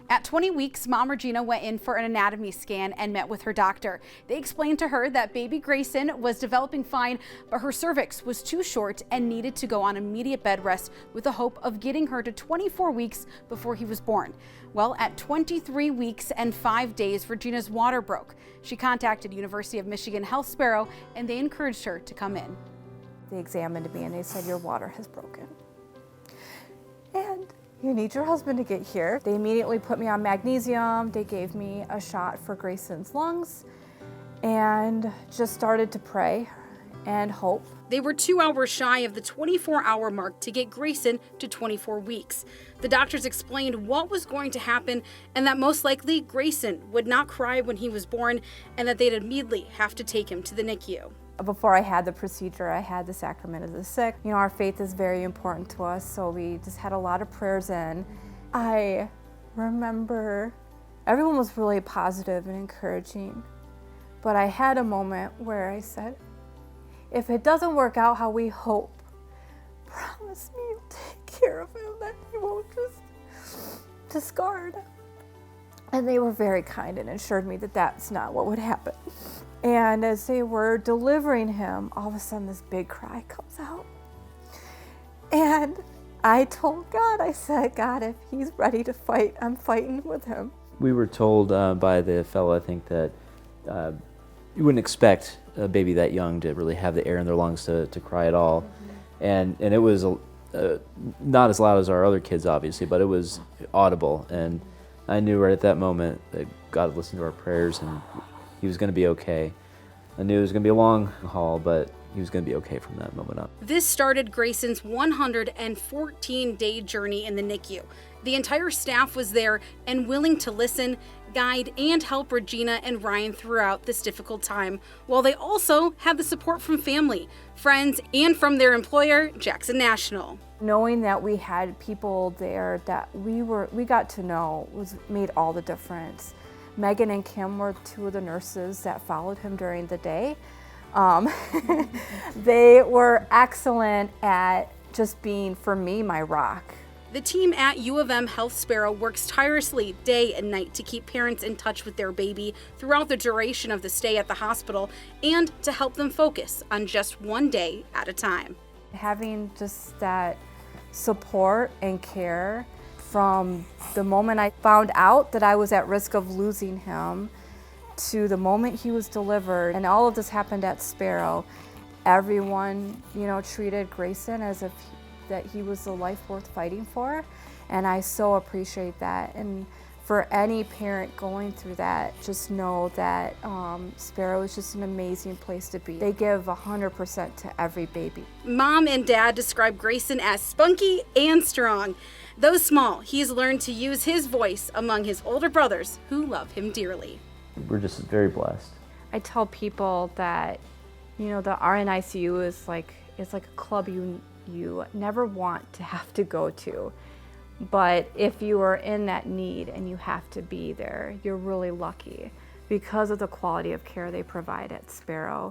At 20 weeks, Mom Regina went in for an anatomy scan and met with her doctor. They explained to her that baby Greyson was developing fine, but her cervix was too short and needed to go on immediate bed rest with the hope of getting her to 24 weeks before he was born. Well, at 23 weeks and 5 days, Regina's water broke. She contacted University of Michigan Health Sparrow and they encouraged her to come in. They examined me and they said, "Your water has broken. And you need your husband to get here." They immediately put me on magnesium. They gave me a shot for Greyson's lungs and just started to pray and hope. They were 2 hours shy of the 24-hour mark to get Greyson to 24 weeks. The doctors explained what was going to happen and that most likely Greyson would not cry when he was born and that they'd immediately have to take him to the NICU. Before I had the procedure, I had the sacrament of the sick. You know, our faith is very important to us, so we just had a lot of prayers in. I remember everyone was really positive and encouraging, but I had a moment where I said, if it doesn't work out how we hope, promise me you'll take care of him, that he won't just discard. And they were very kind and assured me that that's not what would happen. And as they were delivering him, all of a sudden this big cry comes out. And I told God, I said, "God, if he's ready to fight, I'm fighting with him." We were told by the fellow, I think, that you wouldn't expect a baby that young to really have the air in their lungs to cry at all. And it was not as loud as our other kids, obviously, but it was audible. And I knew right at that moment that God had listened to our prayers and he was going to be okay. I knew it was going to be a long haul, but he was going to be okay from that moment on. This started Greyson's 114-day journey in the NICU. The entire staff was there and willing to listen, guide, and help Regina and Ryan throughout this difficult time, while they also had the support from family, friends, and from their employer, Jackson National. Knowing that we had people there that we got to know made all the difference. Megan and Kim were two of the nurses that followed him during the day. They were excellent at just being, for me, my rock. The team at U of M Health Sparrow works tirelessly day and night to keep parents in touch with their baby throughout the duration of the stay at the hospital and to help them focus on just one day at a time. Having just that support and care from the moment I found out that I was at risk of losing him to the moment he was delivered, and all of this happened at Sparrow, everyone, treated Greyson as if that he was a life worth fighting for, and I so appreciate that. And for any parent going through that, just know that Sparrow is just an amazing place to be. They give 100% to every baby. Mom and Dad describe Greyson as spunky and strong. Though small, he's learned to use his voice among his older brothers who love him dearly. We're just very blessed. I tell people that, the RNICU is like a club you never want to have to go to. But if you are in that need and you have to be there, you're really lucky because of the quality of care they provide at Sparrow.